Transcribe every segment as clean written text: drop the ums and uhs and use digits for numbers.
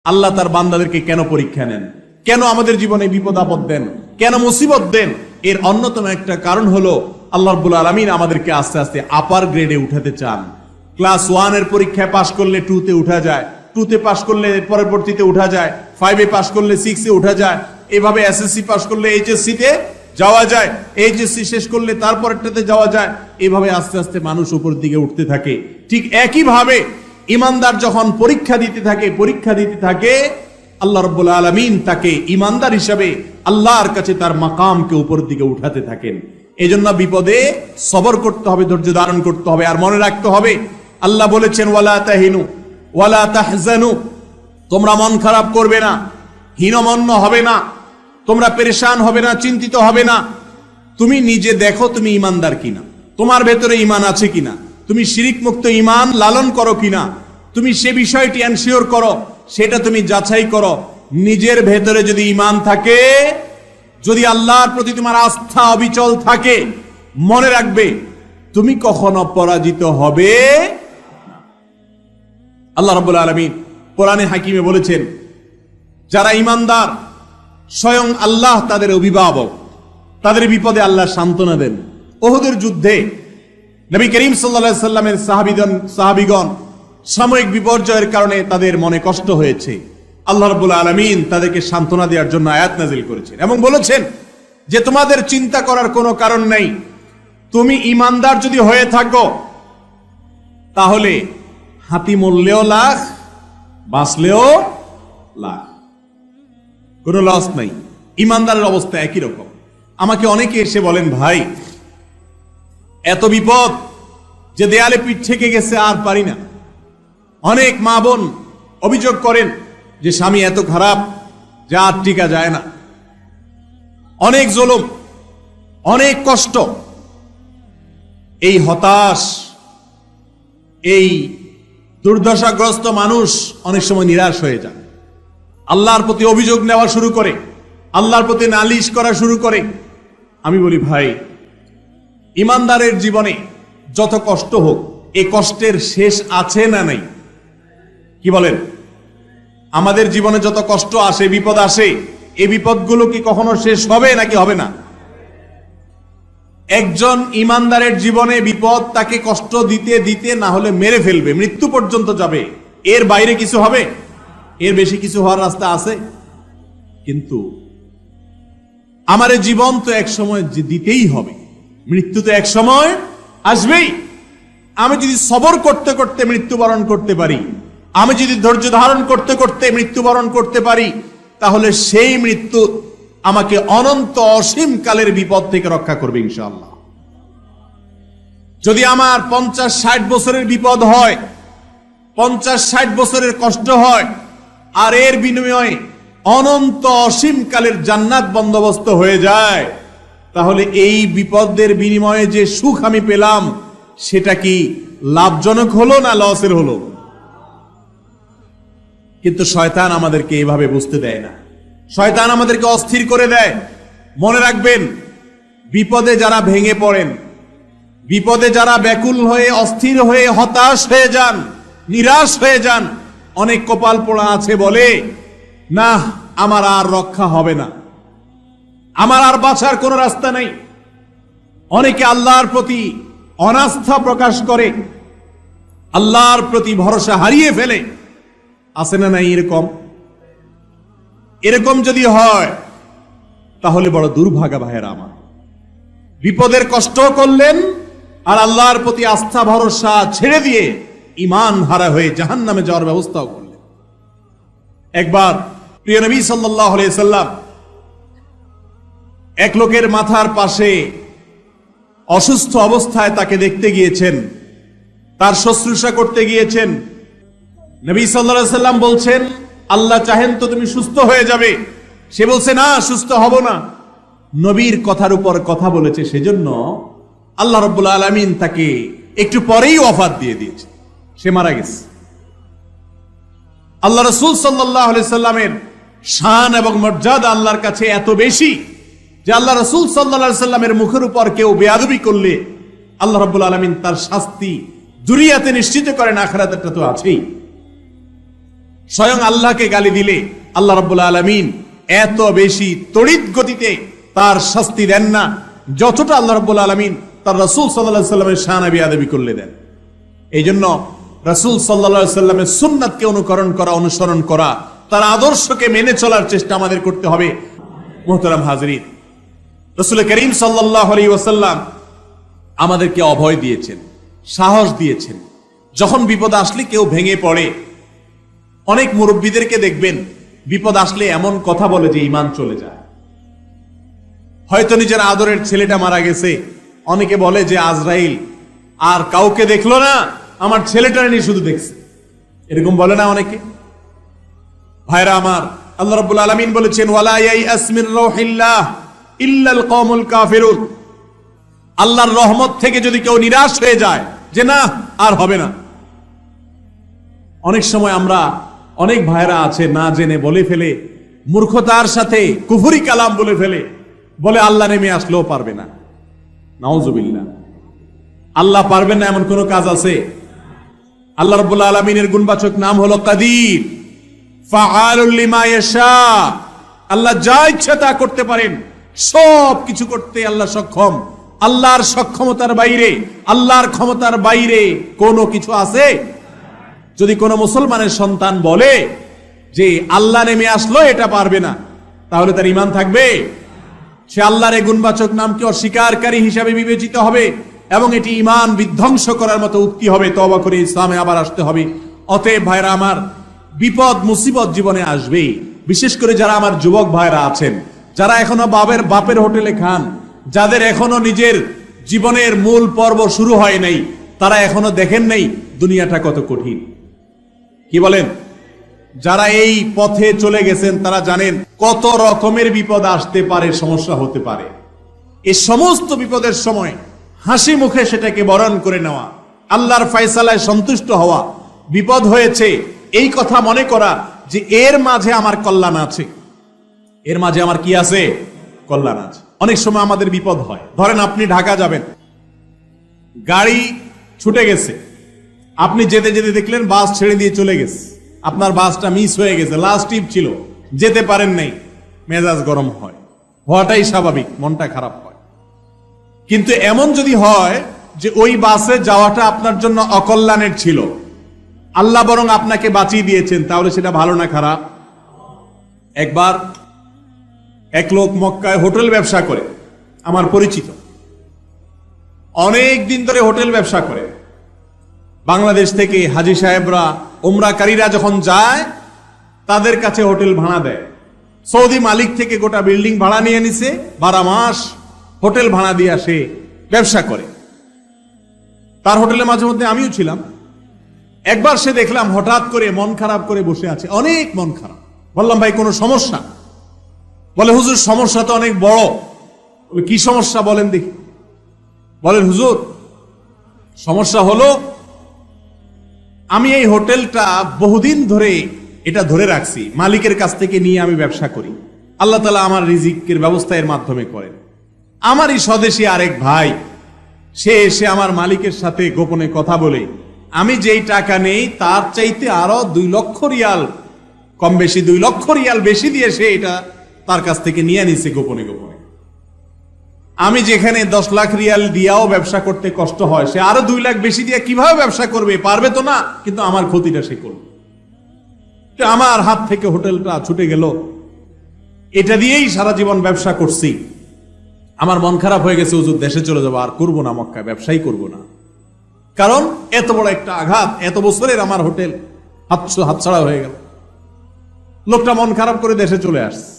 আল্লাহ তার বান্দাদেরকে কেন পরীক্ষা নেন, কেন আমাদের জীবনে বিপদ আপদ দেন, কেন মুসিবত দেন? এর অন্যতম একটা কারণ হলো আল্লাহ রাব্বুল আলামিন আমাদেরকে আস্তে আস্তে আপার গ্রেডে উঠাতে চান। ক্লাস 1 এর পরীক্ষায় পাশ করলে 2 তে উঠা যায়, 2 তে পাশ করলে পরবর্তীতে উঠা যায়, 5 এ পাশ করলে 6 এ উঠা যায়, এভাবে এসএসসি পাশ করলে এইচএসসি তে যাওয়া যায়, এইচএসসি শেষ করলে তারপরটাতে যাওয়া যায়, এভাবে আস্তে আস্তে মানুষ উপর দিকে উঠতে থাকে। ঠিক একই ভাবে ইমানদার যখন পরীক্ষা দিতে থাকে আল্লাহ রাব্বুল আলামিন তাকে ইমানদার হিসাবে আল্লাহর কাছে তার মাকামকে উপর দিকে উঠাতে থাকেন। এজন্য বিপদে সবর করতে হবে, ধৈর্য ধারণ করতে হবে। আর মনে রাখতে হবে আল্লাহ বলেছেন ওয়ালা তাহিনু ওয়ালা তাহজানু, তোমরা মন খারাপ করবে না, হীনমন্য হবে না, তোমরা পেরেশান হবে না, চিন্তিত হবে না। তুমি নিজে দেখো তুমি ইমানদার কিনা, তোমার ভেতরে ঈমান আছে কিনা, তুমি শিরিক মুক্ত ঈমান লালন করো কিনা, তুমি সে বিষয়টি এনশিওর করো, সেটা তুমি যাচাই করো। নিজের ভেতরে যদি ঈমান থাকে, যদি আল্লাহর প্রতি তোমার আস্থা অবিচল থাকে, মনে রাখবে তুমি কখনো পরাজিত হবে। আল্লাহ রাব্বুল আলামিন কোরআনে হাকিমে বলেছেন যারা ঈমানদার স্বয়ং আল্লাহ তাদের অভিভাবক, তাদের বিপদে আল্লাহ সান্ত্বনা দেন। উহুদের যুদ্ধে নবী করিম সাল্লাল্লাহু আলাইহি সাল্লামের সাহাবীগণ সাময়িক বিপর্যয়ের কারণে তাদের মনে কষ্ট হয়েছে। আল্লাহ রাব্বুল আলামিন তাদেরকে সান্ত্বনা দেওয়ার জন্য আয়াত নাযিল করেছেন এবং বলেছেন যে তোমাদের চিন্তা করার কোনো কারণ নেই, তুমি ঈমানদার যদি হয়ে থাকো তাহলে হাতি মরলেও লাখ, বাঁচলেও লাখ, কোনো লস নাই। ঈমানদারের অবস্থা একই রকম। আমাকে অনেকে এসে বলেন ভাই এত বিপদ যে দেয়ালে পিঠ থেকে গেছে আর পারি না। অনেক মা বোন অভিযোগ করেন যে স্বামী এত খারাপ যে আর টিকা যায় না, অনেক জুলুম, অনেক কষ্ট। এই হতাশ, এই দুর্দশাগ্রস্ত মানুষ অনেক সময় নিরাশ হয়ে যায়, আল্লাহর প্রতি অভিযোগ নেওয়া শুরু করে, আল্লাহর প্রতি নালিশ করা শুরু করে। আমি বলি ভাই ঈমানদারের জীবনে যত কষ্ট হোক এই কষ্টের শেষ আছে না নাই? কি বলেন? আমাদের জীবনে যত কষ্ট আসে, বিপদ আসে, এই বিপদগুলো কি কখনো শেষ হবে নাকি হবে না? একজন ঈমানদারের জীবনে বিপদ তাকে কষ্ট দিতে দিতে না হলে মেরে ফেলবে, মৃত্যু পর্যন্ত যাবে। এর বাইরে কিছু হবে? এর বেশি কিছু হওয়ার রাস্তা আছে? কিন্তু আমার জীবন তো এক সময় দিতেই হবে, মৃত্যু তো এক সময় আসবেই। আমি যদি সবর করতে করতে মৃত্যুবরণ করতে পারি, আমি যদি ধৈর্য ধারণ করতে করতে মৃত্যুবরণ করতে পারি, তাহলে সেই মৃত্যু আমাকে অনন্ত অসীম কালের বিপদ থেকে রক্ষা করবে ইনশাআল্লাহ। যদি আমার 50-60 বছরের বিপদ হয়, 50-60 বছরের কষ্ট হয়, আর এর বিনিময়ে অনন্ত অসীম কালের জান্নাত বন্দোবস্ত হয়ে যায়, তাহলে এই বিপদের বিনিময়ে যে সুখ আমি পেলাম সেটা কি লাভজনক হলো না লসের হলো? কিন্তু শয়তান আমাদেরকে এইভাবে বুঝতে দেয় না। শয়তান আমাদেরকে অস্থির করে দেয়। মনে রাখবেন বিপদে যারা ভেঙে পড়েন, বিপদে যারা ব্যাকুল হয়ে অস্থির হয়ে হতাশ হয়ে যান, নিরাশ হয়ে যান, অনেক কপাল পোড়া আছে বলে না আমার আর রক্ষা হবে না, আমার আর বাঁচার কোনো রাস্তা নেই। অনেকে আল্লাহর প্রতি অনাস্থা প্রকাশ করে, আল্লাহর প্রতি ভরসা হারিয়ে ফেলে। আছে না নাই এরকম? এরকম যদি হয় তাহলে বড় দুর্ভাগা ভাইয়েরা আমার। বিপদের কষ্ট করলেন আর আল্লাহর প্রতি আস্থা ভরসা ছেড়ে দিয়ে ঈমান হারা হয়ে জাহান্নামে যাওয়ার ব্যবস্থাও করলেন। একবার প্রিয় নবী সাল্লাল্লাহু আলাইহি সাল্লাম এক লোকের মাথার পাশে অসুস্থ অবস্থায় তাকে দেখতে গিয়েছেন, তার শুশ্রূষা করতে গিয়েছেন। নবী সাল্লাল্লাহু আলাইহি সাল্লাম বলছেন আল্লাহ চাহেন তো তুমি সুস্থ হয়ে যাবে। সে বলছে না, সুস্থ হব না। নবীর কথার উপর কথা বলেছে, সেজন্য আল্লাহ রাব্বুল আলামিন তাকে একটু পরেই ওয়াফাত দিয়ে দিয়েছে, সে মারা গেছে। আল্লাহ রাসূল সাল্লাল্লাহু আলাইহি সাল্লামের শান এবং মর্যাদা আল্লাহর কাছে এত বেশি যে আল্লাহ রাসূল সাল্লাল্লাহু আলাইহি সাল্লামের মুখের উপর কেউ বেয়াদবি করলে আল্লাহ রাব্বুল আলামিন তার শাস্তি দুনিয়াতে নিশ্চিত করেন, আখিরাতেরটা তো আছেই। স্বয়ং আল্লাহকে গালি দিলে আল্লাহ রাব্বুল আলামিন এত বেশি তড়িৎ গতিতে তার শাস্তি দেন না, যতটা আল্লাহ রাব্বুল আলামিন তার রাসূল সাল্লাল্লাহু আলাইহি সাল্লামের শান বেয়াদবি করলে দেন। এই জন্য রাসূল সাল্লাল্লাহু আলাইহি সাল্লামের সুন্নাতকে অনুকরণ করা, অনুসরণ করা, তার আদর্শকে মেনে চলার চেষ্টা আমাদের করতে হবে। মুহতারাম হাজরিন, রাসূল করিম সাল্লাল্লাহু আলাইহি ওয়াসাল্লাম আমাদেরকে অভয় দিয়েছেন, সাহস দিয়েছেন। যখন বিপদ আসলে কেউ ভেঙে পড়ে, অনেক মুরব্বীদেরকে দেখবেন বিপদ আসলে এমন কথা বলে যে ঈমান চলে যায়। হয়তো নিজের আদরের ছেলেটা মারা গেছে, অনেকে বলে যে আজরাইল আর কাউকে দেখলো না, আমার ছেলেটা নিয়ে শুধু দেখছে, এরকম বলে না অনেকে। ভাইরা আমার, আল্লাহ রাব্বুল আলামিন বলেছেন ওয়ালা ইয়াইআস মির রাউহিল্লাহ ইল্লাল কওমুল কাফিরুন। আল্লাহর রহমত থেকে যদি কেউ নিরাশ হয়ে যায় যে না আর হবে না, অনেক সময় আমরা অনেক ভাইরা আছে না জেনে বলে ফেলে, মূর্খতার সাথে কুফরি কালাম বলে ফেলে, বলে আল্লাহ নেমে আসলেও পারবে না। নাউজুবিল্লাহ। আল্লাহ পারবেন না এমন কোন কাজ আছে? আল্লাহ রাব্বুল আলামিনের গুণবাচক নাম হলো কাদির, ফাআলুল লিমা ইয়াশা। আল্লাহ যা ইচ্ছা তা করতে পারেন, সব কিছু করতে আল্লাহ সক্ষম। আল্লাহর সক্ষমতার বাইরে, আল্লাহর ক্ষমতার বাইরে কোনো কিছু আছে? যদি কোনো মুসলমানের সন্তান বলে যে আল্লাহ নেমে আসলো এটা পারবে না, তাহলে তার ঈমান থাকবে? সে আল্লাহর এই গুণবাচক নামকে অস্বীকারী হিসাবে বিবেচিত হবে এবং এটি ঈমান বিধ্বংস করার মতো উক্তি হবে। তওবা করে ইসলামে আবার আসতে হবে। অতএব ভাইরা আমার, বিপদ মুসিবত জীবনে আসবেই। বিশেষ করে যারা আমার যুবক ভাইরা আছেন, যারা এখনো বাপের হোটেলে খান, যাদের এখনো নিজের জীবনের মূল পর্ব শুরু হয় নাই, তারা এখনো দেখেন নাই দুনিয়াটা কত কঠিন। কি বলেন? যারা এই পথে চলে গেছেন তারা জানেন কত রকমের বিপদ আসতে পারে, সমস্যা হতে পারে। এই সমস্ত বিপদের সময় হাসি মুখে সেটাকে বরণ করে নেওয়া, আল্লাহর ফয়সালায় সন্তুষ্ট হওয়া। বিপদ হয়েছে এই কথা মনে করা যে এর মাঝে আমার কল্যাণ আছে, এর মাঝে আমার কি আছে? কল্যাণ আছে। অনেক সময় আমাদের বিপদ হয়। ধরেন আপনি ঢাকা যাবেন, গাড়ি ছুটে গেছে, আপনি যেতে যেতে দেখলেন বাস ছেড়ে দিয়ে চলে গেছে, আপনার বাসটা মিস হয়ে গেছে, লাস্ট ট্রিপ ছিল, যেতে পারেন নাই, মেজাজ গরম হয়, হওয়াটাই স্বাভাবিক, মনটা খারাপ হয়। কিন্তু এমন যদি হয় যে ওই বাসে যাওয়াটা আপনার জন্য অকল্যাণের ছিল, আল্লাহ বরং আপনাকে বাঁচিয়ে দিয়েছেন, তাহলে সেটা ভালো না খারাপ? একবার এক লোক মক্কায় হোটেল ব্যবসা করে, আমার পরিচিত, অনেক দিন ধরে হোটেল ব্যবসা করে। বাংলাদেশ থেকে হাজী সাহেবরা, উমরাকারীরা যখন যায় তাদের কাছে হোটেল ভাড়া দেয়। সৌদি মালিক থেকে গোটা বিল্ডিং ভাড়া নিয়ে নিছে, 12 মাস হোটেল ভাড়া দিয়ে সে ব্যবসা করে। তার হোটেলে মাঝে মধ্যে আমিও ছিলাম। একবার সে দেখলাম হঠাৎ করে মন খারাপ করে বসে আছে, অনেক মন খারাপ। বললাম ভাই কোনো সমস্যা? বলে হুজুর সমস্যা তো অনেক বড়। কি সমস্যা বলেন দেখি? বলেন হুজুর সমস্যা হলো আমি এই হোটেলটা বহুদিন ধরে এটা ধরে রাখছি, মালিকের কাছ থেকে নিয়ে আমি ব্যবসা করি। আল্লাহ তাআলা আমার রিজিকের ব্যবস্থা এর মাধ্যমে করেন। আমারই স্বদেশী আরেক ভাই, সে এসে আমার মালিকের সাথে গোপনে কথা বলে আমি যেই টাকা নেই তার চাইতে আরো 2 লক্ষ রিয়াল কম বেশি, 2 লক্ষ রিয়াল বেশি দিয়ে সে এটা তার কাছ থেকে নিয়ে নিছে গোপনে গোপনে। আমি যেখানে 10 লাখ রিয়াল দিয়াও ব্যবসা করতে কষ্ট হয়, সে আরো 2 লাখ বেশি দিয়ে কিভাবে ব্যবসা করবে? পারবে তো না, কিন্তু আমার ক্ষতিটা সে করবে। আমার হাত থেকে হোটেলটা ছুটে গেল, এটা দিয়েই সারা জীবন ব্যবসা করছি। আমার মন খারাপ হয়ে গেছে, হুজুর দেশে চলে যাবো, আর করবো না, মক্কায় ব্যবসাই করবো না। কারণ এত বড় একটা আঘাত, এত বছরের আমার হোটেল হাতছাড়া হয়ে গেল। লোকটা মন খারাপ করে দেশে চলে আসছে।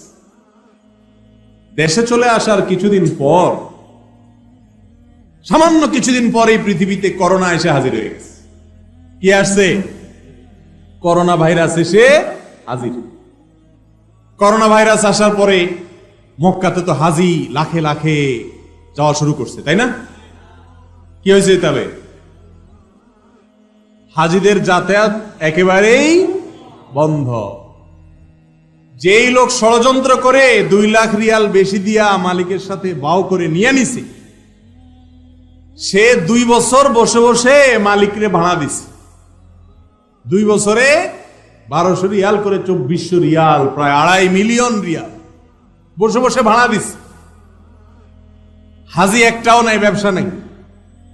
দেশে চলে আসার কিছুদিন পর, সামান্য কিছুদিন পরে পৃথিবীতে করোনা এসে হাজির হয়ে গেছে। কি আসছে? করোনা ভাইরাস এসে হাজির। করোনা ভাইরাস আসার পরে মক্কাতে তো হাজি লাখে লাখে যাওয়া শুরু করছে, তাই না? কি হয়েছে? তবে হাজিদের যাতায়াত একেবারেই বন্ধ। যেই লোক ষড়যন্ত্র করে 2 লাখ রিয়াল বেশি দিয়া মালিকের সাথে বাউ করে নিয়ে নিছে, সে 2 বছর বসে বসে মালিকরে ভাড়া দিছে। 2 বছরে 1200 রিয়াল করে 2400 রিয়াল, প্রায় 2.5 মিলিয়ন রিয়াল বসে বসে ভাড়া দিচ্ছে। হাজি একটাও নাই, ব্যবসা নাই,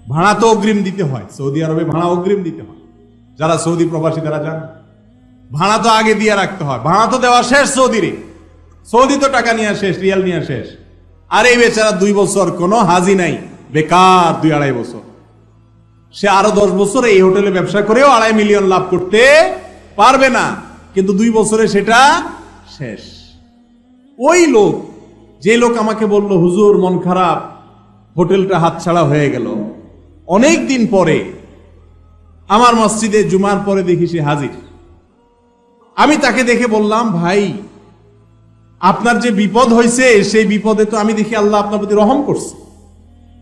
ভাড়া তো অগ্রিম দিতে হয়। সৌদি আরবে ভাড়া অগ্রিম দিতে হয়। যারা সৌদি প্রবাসী তারা জান, ভাড়া তো আগে দিয়ে রাখতে হয়। ভাড়া তো দেওয়া শেষ সৌদিরে, সৌদি তো টাকা নিয়ে শেষ, রিয়াল নিয়ে শেষ। আর এই বেচারা 2 বছর কোনো হাজি নাই, বেকার 2-2.5 বছর। সে আরো 10 বছর এই হোটেলে ব্যবসা করেও 2.5 মিলিয়ন লাভ করতে পারবে না, কিন্তু 2 বছরে সেটা শেষ। ওই লোক, যে লোক আমাকে বলল হুজুর মন খারাপ, হোটেলটা হাতছাড়া হয়ে গেল, অনেক দিন পরে আমার মসজিদে জুমার পরে দেখি সে হাজির। আমি তাকে দেখে বললাম, ভাই আপনার যে বিপদ হয়েছে সেই বিপদে তো আমি দেখি আল্লাহ আপনার প্রতি রহম করছে।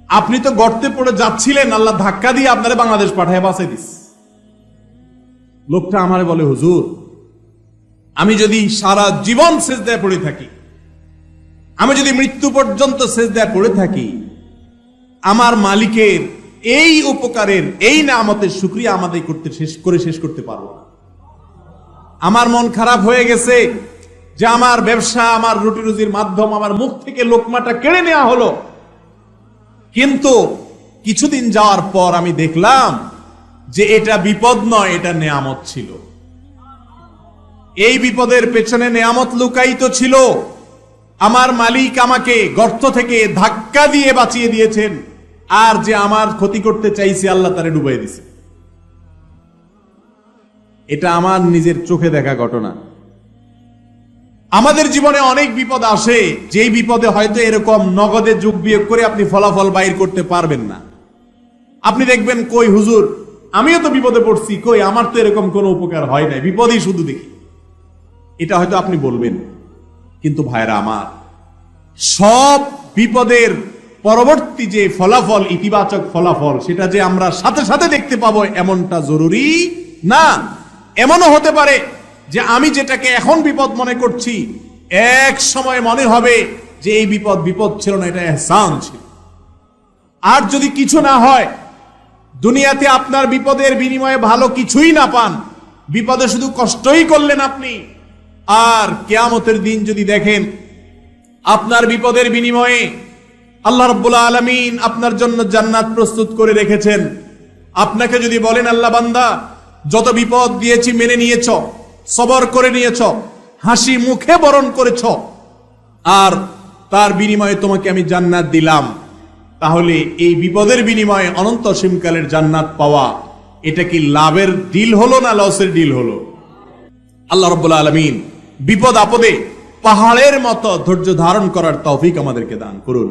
আপনি তো গর্তে পড়ে যাচ্ছিলেন, আল্লাহ ধাক্কা দিয়ে আপনারে বাংলাদেশ পাঠায় বাঁচাই দিস। লোকটা আমারে বলে, হুজুর আমি যদি সারা জীবন সেজদায় পড়ে থাকি, আমি যদি মৃত্যু পর্যন্ত সেজদায় পড়ে থাকি, আমার মালিকের এই উপকারের, এই নিয়ামতের শুকরিয়া আমাদের করতে শেষ করতে পারবো না। আমার মন খারাপ হয়ে গেছে যে আমার ব্যবসা, আমার রুটি রুজির মাধ্যম, আমার মুখ থেকে লোকমাটা কেড়ে নেওয়া হলো। কিন্তু কিছুদিন যাওয়ার পর আমি দেখলাম যে এটা বিপদ নয়, এটা নেয়ামত ছিল। এই বিপদের পেছনে নেয়ামত লুকায়িত ছিল। আমার মালিক আমাকে গর্ত থেকে ধাক্কা দিয়ে বাঁচিয়ে দিয়েছেন, আর যে আমার ক্ষতি করতে চাইছে আল্লাহ তারে ডুবাই দিছে। এটা আমার নিজের চোখে দেখা ঘটনা। আমাদের জীবনে অনেক বিপদ আসে, যেই বিপদে হয়তো এরকম নগদে যোগ বিয়োগ করে আপনি ফলাফল বাইর করতে পারবেন না। আপনি দেখবেন, কই হুজুর আমিও তো বিপদে পড়ছি, কই আমার তো এরকম কোনো উপকার হয় নাই, বিপদই শুধু দেখি। এটা হয়তো আপনি বলবেন, কিন্তু ভাইরা আমার, সব বিপদের পরবর্তী যে ফলাফল, ইতিবাচক ফলাফল, সেটা যে আমরা সাথে সাথে দেখতে পাবো এমনটা জরুরি না। এমনও হতে পারে যে আমি যেটাকে এখন বিপদ মনে করছি, এক সময় মনে হবে যে এই বিপদ ছিল না, এটা ইহসান ছিল। আর যদি কিছু না হয়, দুনিয়াতে আপনার বিপদের বিনিময়ে ভালো কিছুই না পান, বিপদে শুধু কষ্টই করলেন আপনি, আর কিয়ামতের দিন যদি দেখেন আপনার বিপদের বিনিময়ে আল্লাহ রাব্বুল আলামিন আপনার জন্য জান্নাত প্রস্তুত করে রেখেছেন, আপনাকে যদি বলেন আল্লাহ বান্দা যত বিপদ দিয়েছি মেনে নিয়েছ, সবর করে নিয়েছ, হাসি মুখে বরণ করেছ, আর তার বিনিময়ে তোমাকে আমি জান্নাত দিলাম, তাহলে এই বিপদের বিনিময়ে অনন্ত অসীমকালের জান্নাত পাওয়া, এটা কি লাভের ডিল হলো না লসের ডিল হলো? আল্লাহ রাব্বুল আলামিন বিপদ আপদে পাহাড়ের মতো ধৈর্য ধারণ করার তৌফিক আমাদেরকে দান করুন।